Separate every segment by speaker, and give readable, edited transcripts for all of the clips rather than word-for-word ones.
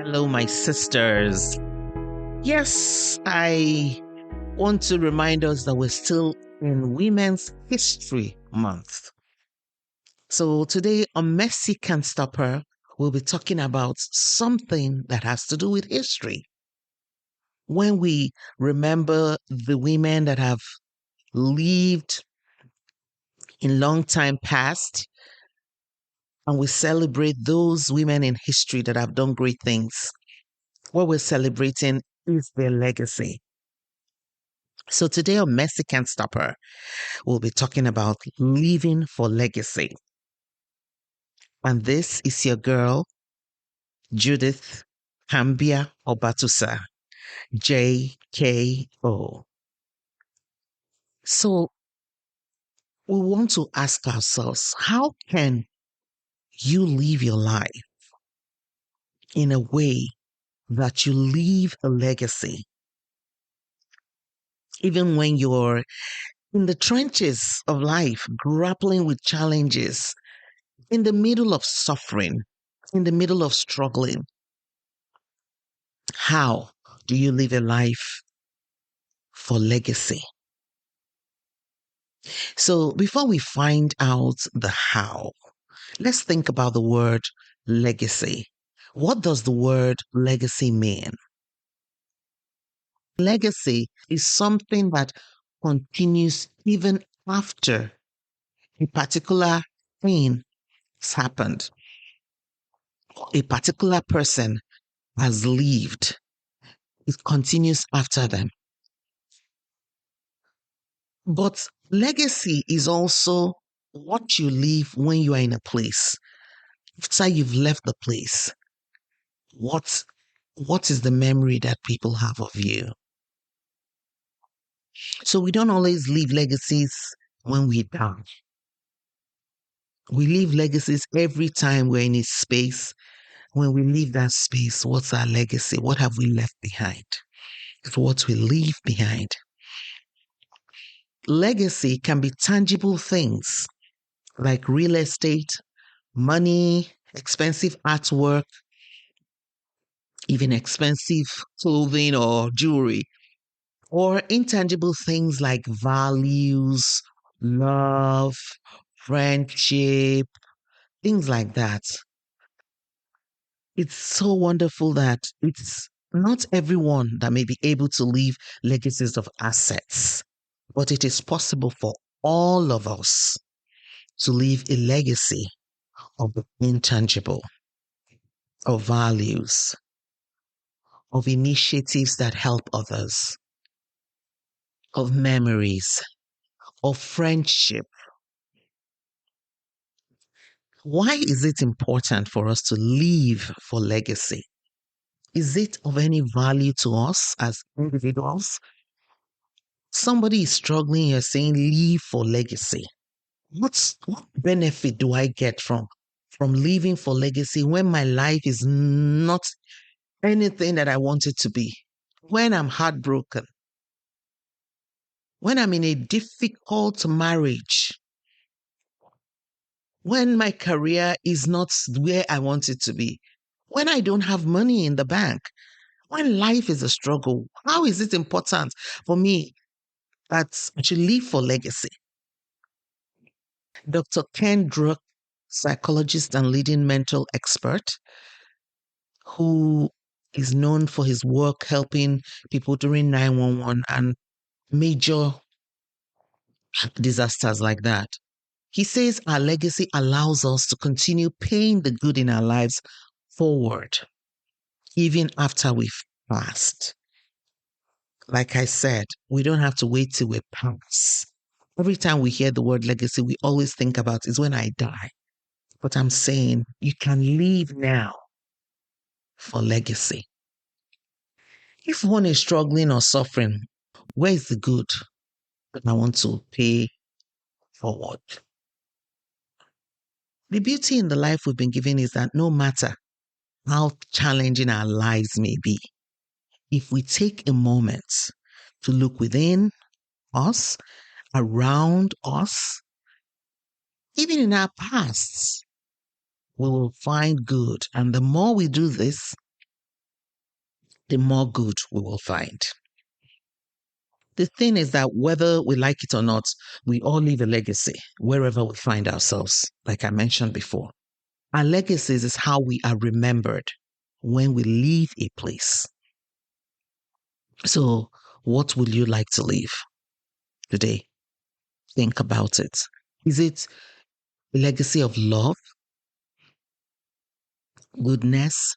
Speaker 1: Hello, my sisters. Yes, I want to remind us that we're still in Women's History Month. So today on Messi Can't Stop Her, we'll be talking about something that has to do with history. When we remember the women that have lived in long time past, and we celebrate those women in history that have done great things, what we're celebrating is their legacy. So today on Messi Can't Stop Her, we'll be talking about living for legacy. And this is your girl, Judith Hambia Obatusa, JKO. So we want to ask ourselves, how can you live your life in a way that you leave a legacy? Even when you're in the trenches of life, grappling with challenges, in the middle of suffering, in the middle of struggling, how do you live a life for legacy? So before we find out the how, let's think about the word legacy. What does the word legacy mean? Legacy is something that continues even after a particular thing has happened, a particular person has lived. It continues after them. But legacy is also what you leave when you are in a place. After you've left the place, what what is the memory that people have of you? So we don't always leave legacies when we die. We leave legacies every time we're in a space. When we leave that space, what's our legacy? What have we left behind? It's what we leave behind. Legacy can be tangible things like real estate, money, expensive artwork, even expensive clothing or jewelry, or intangible things like values, love, friendship, things like that. It's so wonderful that it's not everyone that may be able to leave legacies of assets, but it is possible for all of us to leave a legacy of the intangible, of values, of initiatives that help others, of memories, of friendship. Why is it important for us to live for legacy? Is it of any value to us as individuals? Somebody is struggling, you're saying live for legacy. What benefit do I get from living for legacy when my life is not anything that I want it to be? When I'm heartbroken, when I'm in a difficult marriage, when my career is not where I want it to be, when I don't have money in the bank, when life is a struggle, how is it important for me that I should live for legacy? Dr. Ken Druck, psychologist and leading mental expert, who is known for his work helping people during 911 and major disasters like that. He says our legacy allows us to continue paying the good in our lives forward, even after we've passed. Like I said, we don't have to wait till we pass. Every time we hear the word legacy, we always think about is when I die. But I'm saying you can live now for legacy. If one is struggling or suffering, where is the good that I want to pay forward? The beauty in the life we've been given is that no matter how challenging our lives may be, if we take a moment to look within us, around us, even in our pasts, we will find good. And the more we do this, the more good we will find. The thing is that whether we like it or not, we all leave a legacy wherever we find ourselves, like I mentioned before. Our legacies is how we are remembered when we leave a place. So, what will you like to leave today? Think about it. Is it a legacy of love, goodness,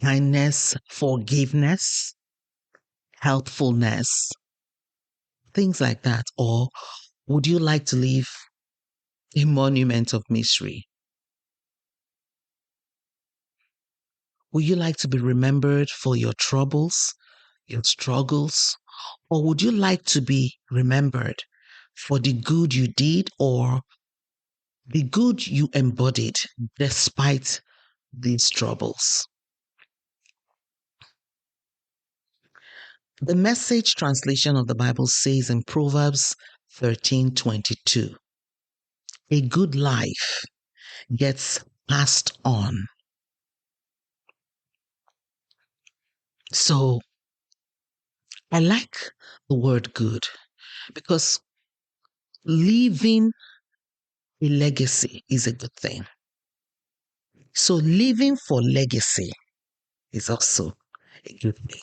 Speaker 1: kindness, forgiveness, helpfulness, things like that? Or would you like to leave a monument of misery? Would you like to be remembered for your troubles, your struggles? Or would you like to be remembered for the good you did or the good you embodied despite these troubles? The Message translation of the Bible says in Proverbs 13:22, a good life gets passed on. So I like the word good because leaving a legacy is a good thing. So living for legacy is also a good thing.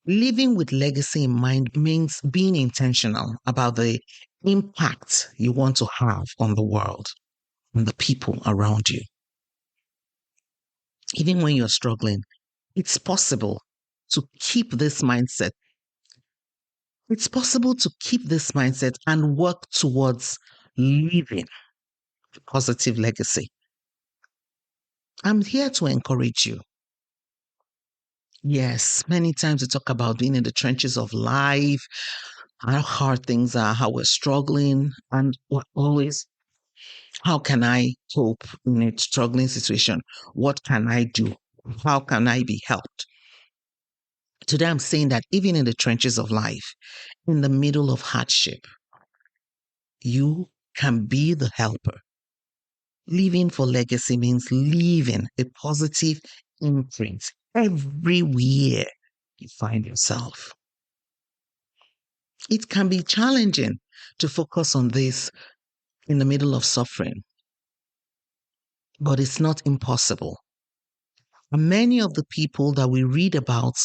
Speaker 1: Living with legacy in mind means being intentional about the impact you want to have on the world and the people around you. Even when you're struggling, it's possible to keep this mindset. It's possible to keep this mindset and work towards leaving a positive legacy. I'm here to encourage you. Yes, many times we talk about being in the trenches of life, how hard things are, how we're struggling, and what always, how can I cope in a struggling situation? What can I do? How can I be helped? Today, I'm saying that even in the trenches of life, in the middle of hardship, you can be the helper. Living for legacy means leaving a positive imprint everywhere you find yourself. It can be challenging to focus on this in the middle of suffering, but it's not impossible. And many of the people that we read about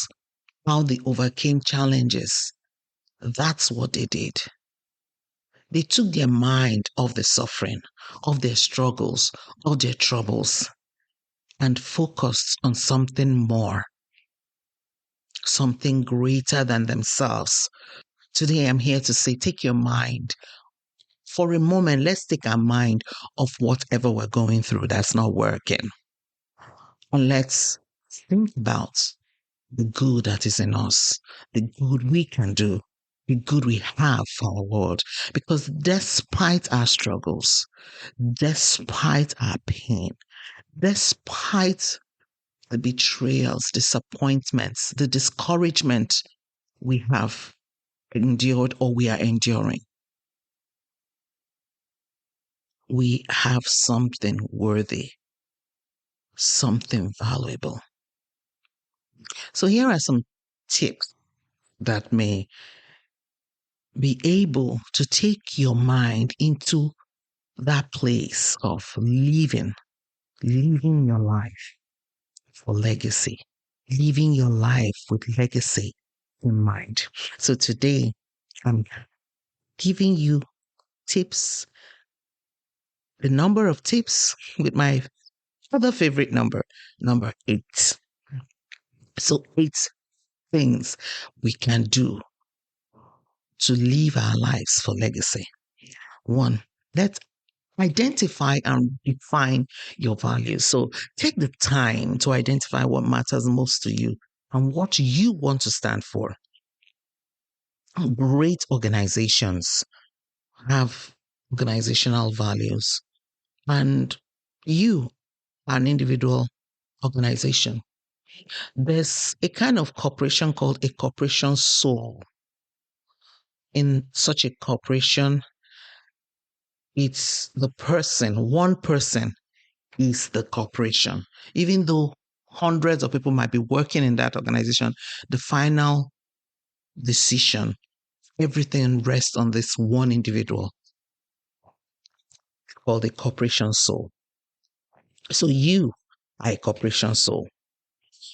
Speaker 1: how they overcame challenges, that's what they did. They took their mind off the suffering, of their struggles, of their troubles, and focused on something more, something greater than themselves. Today, I'm here to say, take your mind. For a moment, let's take our mind off whatever we're going through that's not working. And let's think about the good that is in us, the good we can do, the good we have for our world. Because despite our struggles, despite our pain, despite the betrayals, disappointments, the discouragement we have endured or we are enduring, we have something worthy, something valuable. So here are some tips that may be able to take your mind into that place of living your life for legacy, living your life with legacy in mind. So today, I'm giving you tips, the number of tips with my other favorite number, number 8. So 8 things we can do to live our lives for legacy. 1, let's identify and define your values. So take the time to identify what matters most to you and what you want to stand for. Great organizations have organizational values, and you are an individual organization. There's a kind of corporation called a corporation soul. In such a corporation, it's the person, one person is the corporation, even though Hundreds of people might be working in that organization. The final decision, everything rests on this one individual called a corporation soul. So you are a corporation soul.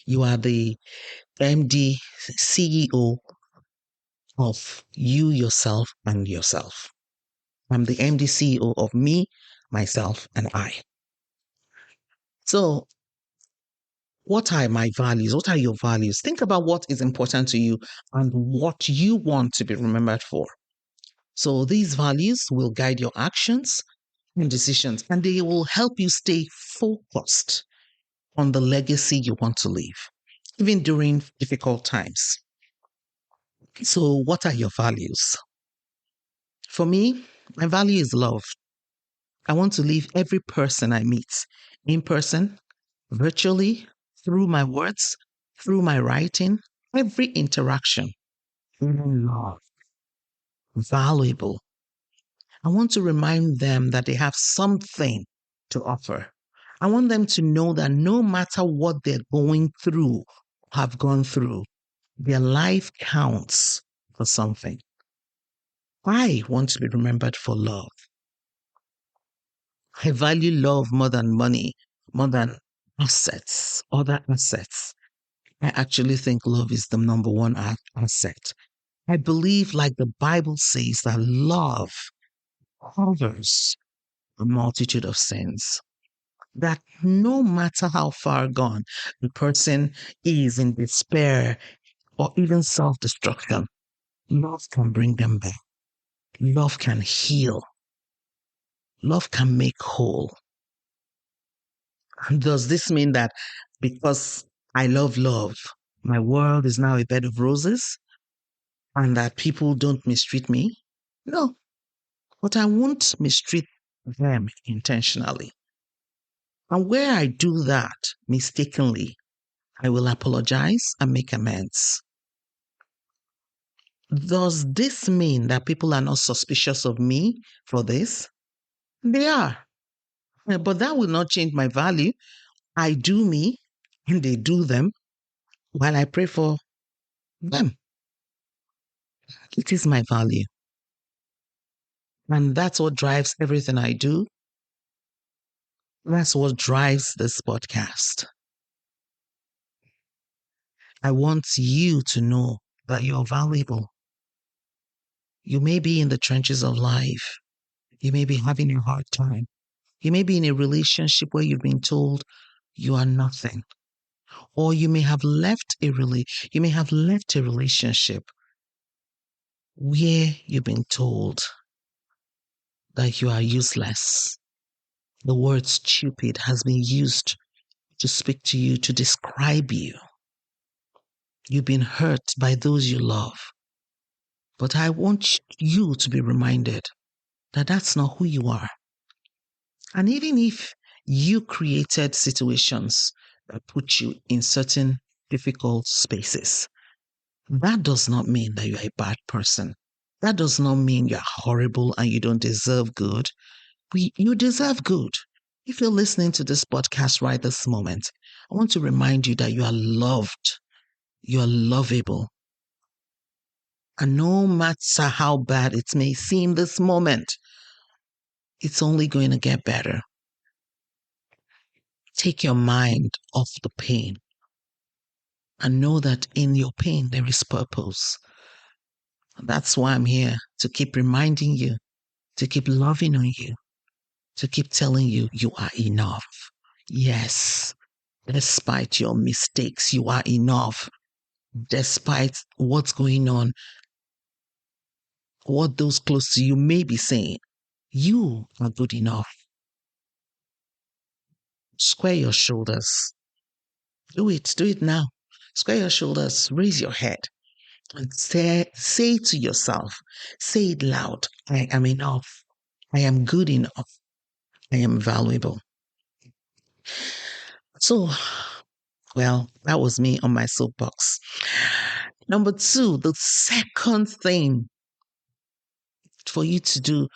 Speaker 1: You are the MD, CEO of you, yourself, and yourself. I'm the MD, CEO of me, myself, and I. So, what are my values? What are your values? Think about what is important to you and what you want to be remembered for. So, these values will guide your actions and decisions, and they will help you stay focused on the legacy you want to leave, even during difficult times. So, what are your values? For me, my value is love. I want to leave every person I meet in person, virtually, through my words, through my writing, every interaction, love, valuable. I want to remind them that they have something to offer. I want them to know that no matter what they're going through, have gone through, their life counts for something. I want to be remembered for love. I value love more than money, more than assets, other assets. I actually think love is the number one asset. I believe, like the Bible says, that love covers a multitude of sins. That no matter how far gone the person is in despair or even self destruction, love can bring them back. Love can heal. Love can make whole. Does this mean that because I love love, my world is now a bed of roses and that people don't mistreat me? No, but I won't mistreat them intentionally. And where I do that mistakenly, I will apologize and make amends. Does this mean that people are not suspicious of me for this? They are. But that will not change my value. I do me and they do them while I pray for them. It is my value. And that's what drives everything I do. That's what drives this podcast. I want you to know that you're valuable. You may be in the trenches of life. You may be having a hard time. You may be in a relationship where you've been told you are nothing. Or you may have left you may have left a relationship where you've been told that you are useless. The word stupid has been used to speak to you, to describe you. You've been hurt by those you love. But I want you to be reminded that that's not who you are. And even if you created situations that put you in certain difficult spaces, that does not mean that you're a bad person. That does not mean you're horrible and you don't deserve good. You deserve good. If you're listening to this podcast right this moment, I want to remind you that you are loved. You are lovable. And no matter how bad it may seem this moment, it's only going to get better. Take your mind off the pain and know that in your pain there is purpose. That's why I'm here, to keep reminding you, to keep loving on you, to keep telling you you are enough. Yes, despite your mistakes, you are enough. Despite what's going on, what those close to you may be saying, you are good enough. Square your shoulders. Do it now. Square your shoulders, raise your head, and say to yourself, say it loud, I am enough. I am good enough. I am valuable. So, well, that was me on my soapbox. Number two, the second thing for you to do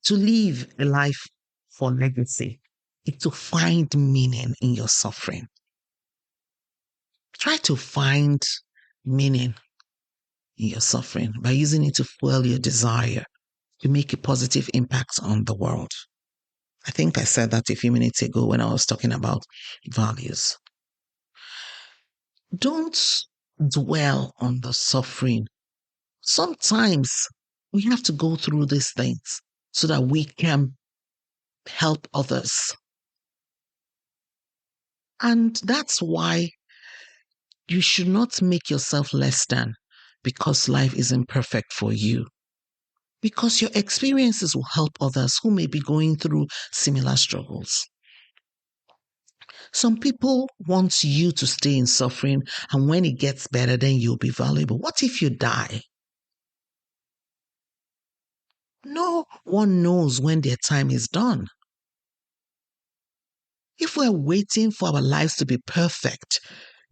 Speaker 1: to live a life for legacy is to find meaning in your suffering. Try to find meaning in your suffering by using it to fuel your desire to make a positive impact on the world. I think I said that a few minutes ago when I was talking about values. Don't dwell on the suffering. Sometimes we have to go through these things so that we can help others. And that's why you should not make yourself less than because life isn't perfect for you. Because your experiences will help others who may be going through similar struggles. Some people want you to stay in suffering, and when it gets better, then you'll be valuable. What if you die? No one knows when their time is done. If we're waiting for our lives to be perfect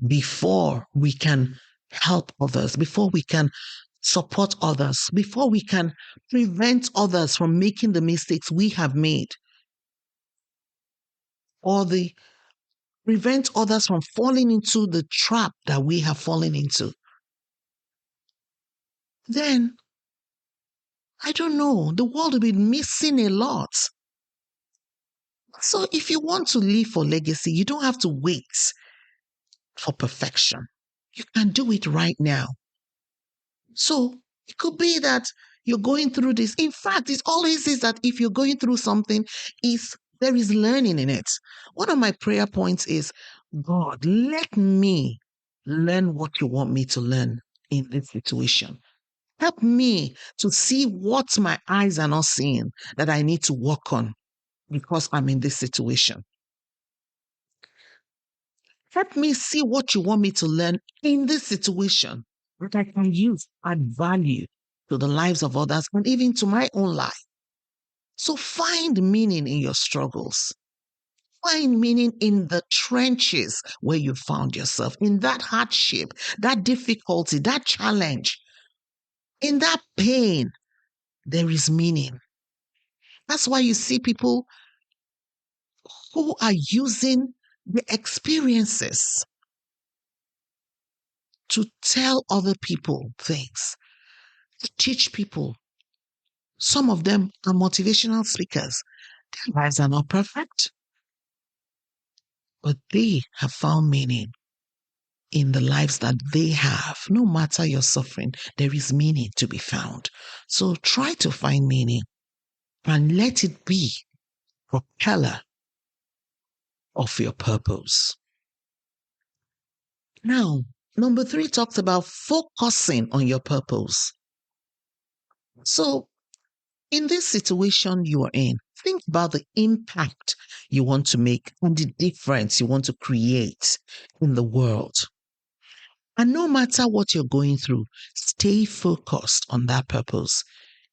Speaker 1: before we can help others, before we can support others, before we can prevent others from making the mistakes we have made, or prevent others from falling into the trap that we have fallen into, then I don't know, the world will be missing a lot. So if you want to live for legacy, you don't have to wait for perfection. You can do it right now. So it could be that you're going through this. In fact, it always is that if you're going through something, there is learning in it. One of my prayer points is, God, let me learn what you want me to learn in this situation. Help me to see what my eyes are not seeing that I need to work on because I'm in this situation. Help me see what you want me to learn in this situation that I can use, add value to the lives of others and even to my own life. So find meaning in your struggles. Find meaning in the trenches where you found yourself, in that hardship, that difficulty, that challenge, in that pain. There is meaning. That's why you see people who are using the experiences to tell other people things, to teach people. Some of them are motivational speakers. Their lives are not perfect, but they have found meaning in the lives that they have. No matter your suffering, there is meaning to be found. So try to find meaning and let it be propeller of your purpose. Now, number 3 talks about focusing on your purpose. So, in this situation you are in, think about the impact you want to make and the difference you want to create in the world. And no matter what you're going through, stay focused on that purpose,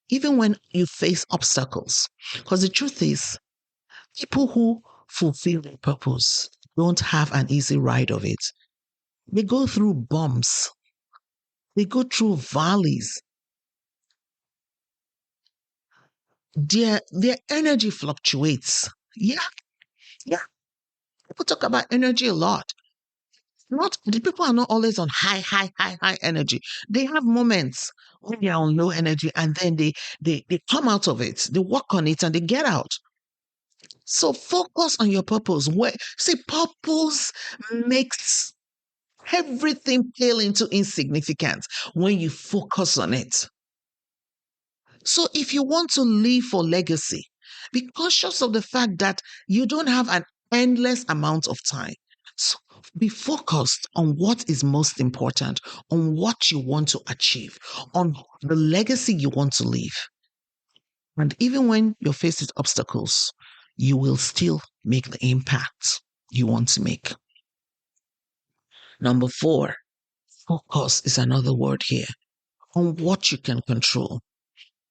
Speaker 1: even when you face obstacles. Because the truth is, people who fulfill their purpose don't have an easy ride of it. They go through bumps, they go through valleys. Their energy fluctuates. Yeah, yeah. People talk about energy a lot. Not the people are not always on high energy. They have moments when they are on low energy and then they come out of it. They work on it and they get out. So focus on your purpose. Purpose makes everything pale into insignificance when you focus on it. So if you want to live for legacy, be conscious of the fact that you don't have an endless amount of time. So be focused on what is most important, on what you want to achieve, on the legacy you want to leave. And even when you're faced with obstacles, you will still make the impact you want to make. Number 4, focus is another word here on what you can control.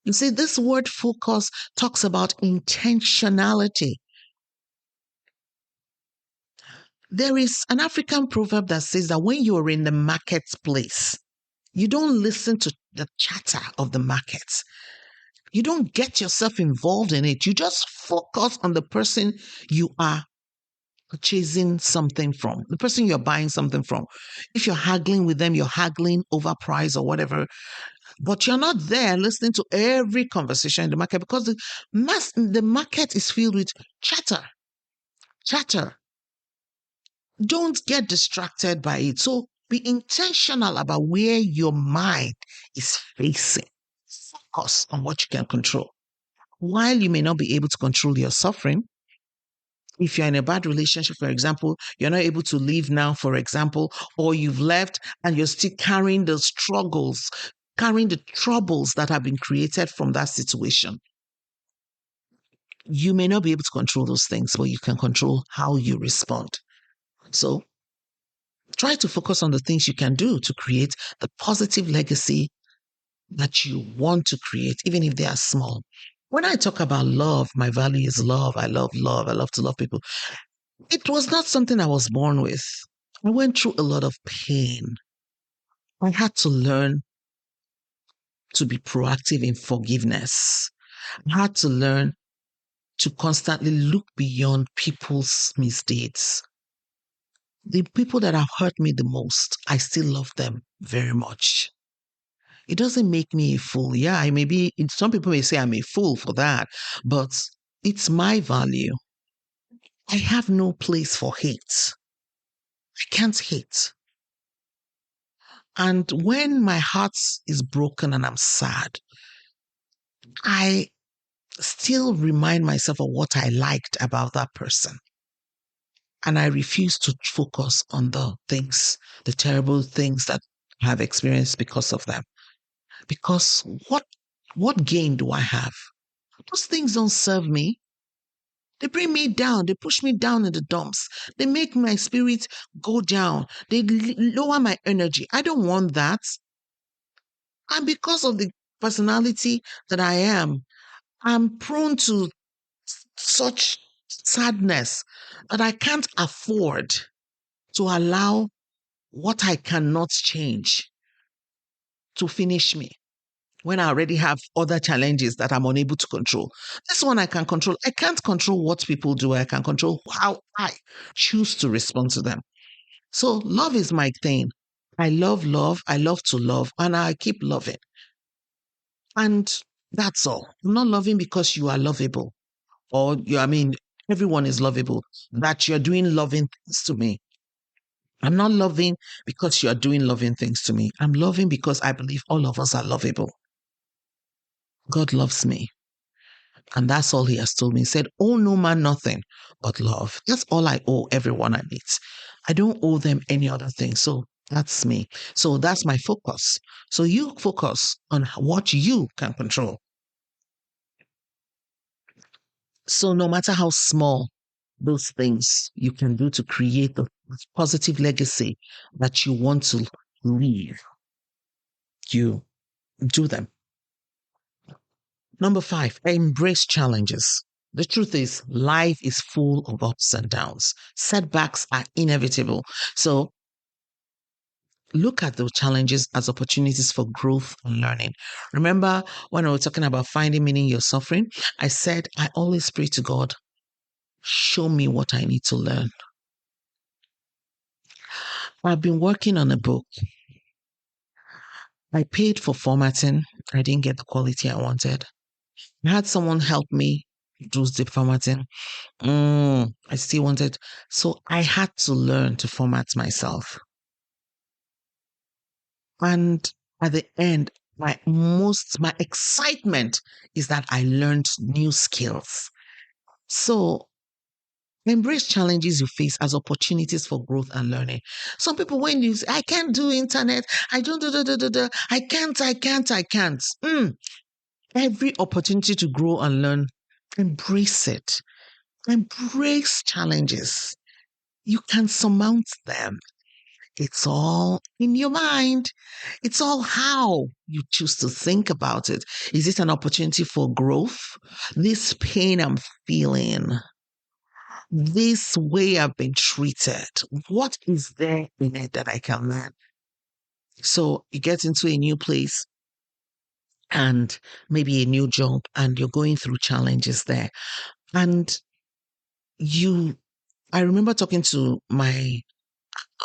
Speaker 1: You see, this word focus talks about intentionality. There is an African proverb that says that when you're in the marketplace, you don't listen to the chatter of the markets. You don't get yourself involved in it. You just focus on the person you are purchasing something from, the person you're buying something from. If you're haggling with them, you're haggling over price or whatever, but you're not there listening to every conversation in the market because the market is filled with chatter. Chatter. Don't get distracted by it. So be intentional about where your mind is facing. Focus on what you can control. While you may not be able to control your suffering, if you're in a bad relationship, for example, you're not able to leave now, for example, or you've left and you're still carrying the struggles, carrying the troubles that have been created from that situation. You may not be able to control those things, but you can control how you respond. So try to focus on the things you can do to create the positive legacy that you want to create, even if they are small. When I talk about love, my value is love. I love love. I love to love people. It was not something I was born with. I went through a lot of pain. I had to learn to be proactive in forgiveness. I had to learn to constantly look beyond people's misdeeds. The people that have hurt me the most, I still love them very much. It doesn't make me a fool. Yeah, I may be, some people may say I'm a fool for that, but it's my value. I have no place for hate. I can't hate. And when my heart is broken and I'm sad, I still remind myself of what I liked about that person. And I refuse to focus on the things, the terrible things that I have experienced because of them. Because what gain do I have? Those things don't serve me. They bring me down. They push me down in the dumps. They make my spirit go down. They lower my energy. I don't want that. And because of the personality that I am, I'm prone to such sadness that I can't afford to allow what I cannot change to finish me when I already have other challenges that I'm unable to control. This one I can control. I can't control what people do. I can control how I choose to respond to them. So love is my thing. I love love. I love to love, and I keep loving. And that's all. I'm not loving because you are lovable, or everyone is lovable, that you're doing loving things to me. I'm not loving because you're doing loving things to me. I'm loving because I believe all of us are lovable. God loves me. And that's all he has told me. He said, "Oh, no man, nothing but love." That's all I owe everyone I meet. I don't owe them any other thing. So that's me. So that's my focus. So you focus on what you can control. So no matter how small those things you can do to create the positive legacy that you want to leave, you do them. Number 5, embrace challenges. The truth is, life is full of ups and downs. Setbacks are inevitable. So look at the challenges as opportunities for growth and learning. Remember when I was talking about finding meaning in your suffering? I said, I always pray to God, show me what I need to learn. I've been working on a book. I paid for formatting. I didn't get the quality I wanted. I had someone help me do the formatting. I still wanted. So I had to learn to format myself. And at the end, my excitement is that I learned new skills. So embrace challenges you face as opportunities for growth and learning. Some people, when you say, I can't do internet, I don't do, I can't. Every opportunity to grow and learn, embrace it. Embrace challenges. You can surmount them. It's all in your mind. It's all how you choose to think about it. Is it an opportunity for growth? This pain I'm feeling, this way I've been treated, what is there in it that I can learn? So you get into a new place and maybe a new job, and you're going through challenges there. And you I remember talking to my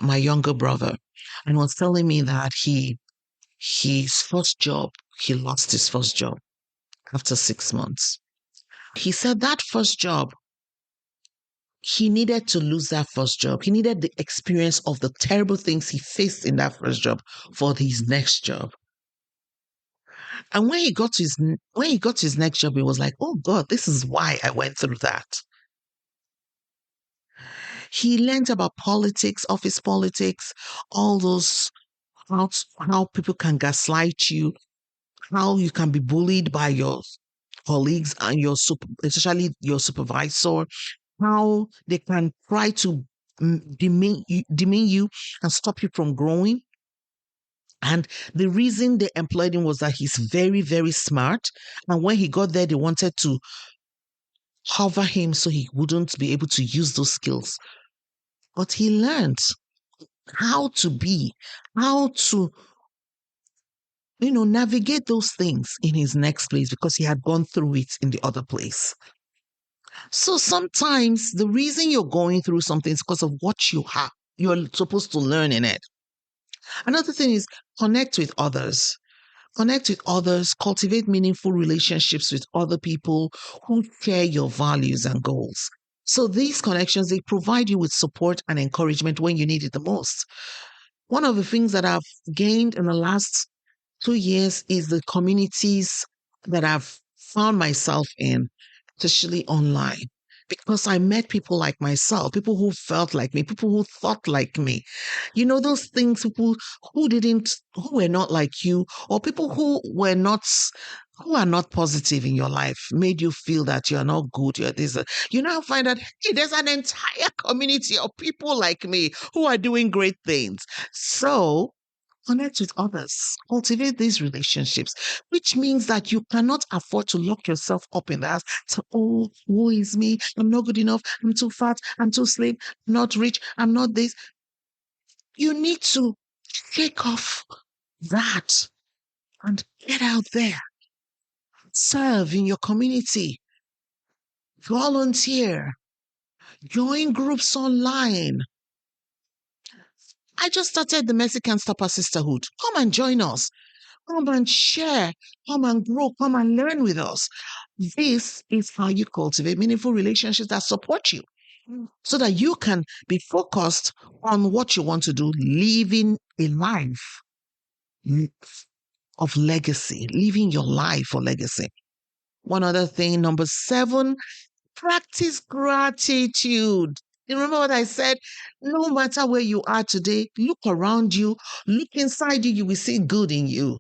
Speaker 1: younger brother and was telling me that his first job, he lost his first job after 6 months. He said that first job, he needed to lose that first job. He needed the experience of the terrible things he faced in that first job for his next job. And when he got his next job, he was like, "Oh God, this is why I went through that." He learned about politics, office politics, all those how people can gaslight you, how you can be bullied by your colleagues and especially your supervisor, how they can try to demean you and stop you from growing. And the reason they employed him was that he's very, very smart. And when he got there, they wanted to cover him so he wouldn't be able to use those skills. But he learned how to be, how to, navigate those things in his next place because he had gone through it in the other place. So sometimes the reason you're going through something is because of what you're supposed to learn in it. Another thing is connect with others. Connect with others, cultivate meaningful relationships with other people who share your values and goals. So these connections, they provide you with support and encouragement when you need it the most. One of the things that I've gained in the last 2 years is the communities that I've found myself in, especially online, because I met people like myself, people who felt like me, people who thought like me. Those things, people who were not like you, or people who are not positive in your life, made you feel that you're not good. You're this. You now find that, hey, there's an entire community of people like me who are doing great things. So connect with others, cultivate these relationships, which means that you cannot afford to lock yourself up in the house. So, oh, woe is me. I'm not good enough. I'm too fat. I'm too slim. I'm not rich. I'm not this. You need to shake off that and get out there. Serve in your community. Volunteer. Join groups online. I just started the Mexican Stopper Sisterhood. Come and join us. Come and share, come and grow, come and learn with us. This is how you cultivate meaningful relationships that support you so that you can be focused on what you want to do, living a life of legacy, living your life for legacy. One other thing, number 7, practice gratitude. You remember what I said? No matter where you are today, look around you, look inside you, you will see good in you.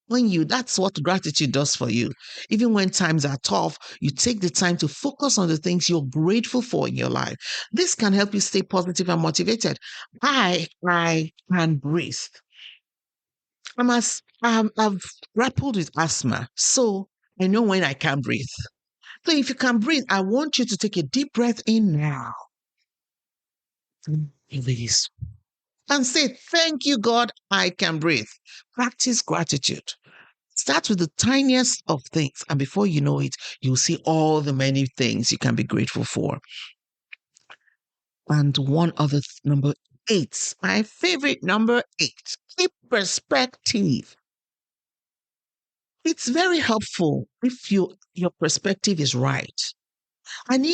Speaker 1: That's what gratitude does for you. Even when times are tough, you take the time to focus on the things you're grateful for in your life. This can help you stay positive and motivated. I can breathe. I've grappled with asthma, so I know when I can't breathe. So if you can breathe, I want you to take a deep breath in now. Release. And say, thank you, God, I can breathe. Practice gratitude. Start with the tiniest of things. And before you know it, you'll see all the many things you can be grateful for. And one other number 8, my favorite number 8, keep perspective. It's very helpful if your perspective is right. And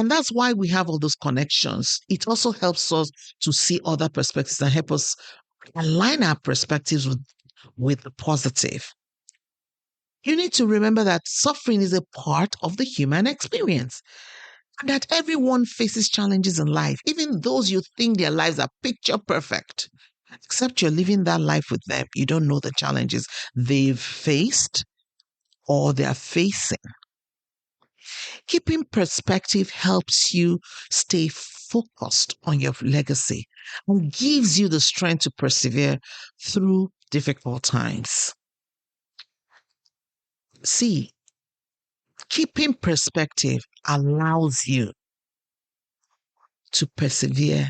Speaker 1: that's why we have all those connections. It also helps us to see other perspectives and help us align our perspectives with the positive. You need to remember that suffering is a part of the human experience and that everyone faces challenges in life, even those you think their lives are picture perfect. Except you're living that life with them. You don't know the challenges they've faced or they're facing. Keeping perspective helps you stay focused on your legacy and gives you the strength to persevere through difficult times. See, keeping perspective allows you to persevere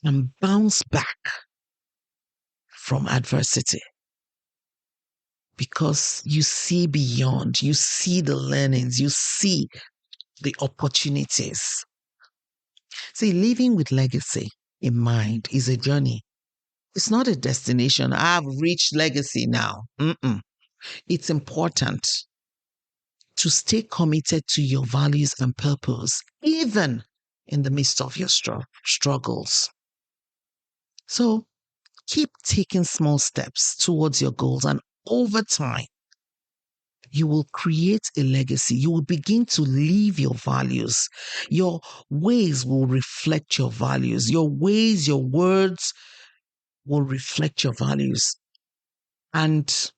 Speaker 1: and bounce back from adversity because you see beyond, you see the learnings, you see the opportunities. See, living with legacy in mind is a journey. It's not a destination. I've reached legacy now. Mm-mm. It's important to stay committed to your values and purpose, even in the midst of your struggles. So keep taking small steps towards your goals, and over time, you will create a legacy. You will begin to live your values. Your ways will reflect your values. Your ways, your words will reflect your values. And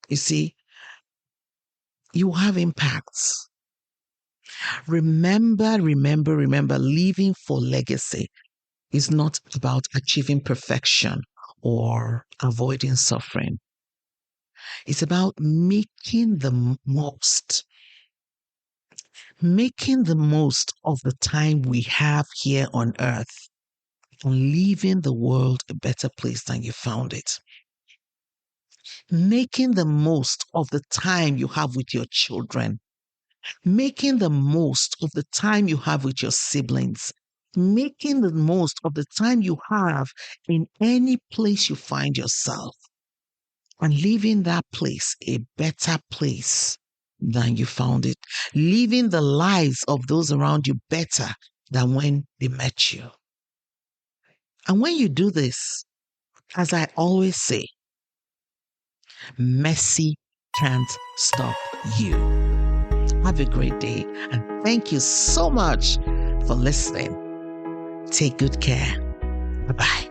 Speaker 1: you see, you have impacts. Remember, living for legacy is not about achieving perfection or avoiding suffering. It's about making the most of the time we have here on earth and leaving the world a better place than you found it. Making the most of the time you have with your children, making the most of the time you have with your siblings, making the most of the time you have in any place you find yourself, and leaving that place a better place than you found it, leaving the lives of those around you better than when they met you. And when you do this, as I always say, mercy can't stop you. Have a great day, and thank you so much for listening. Take good care. Bye-bye.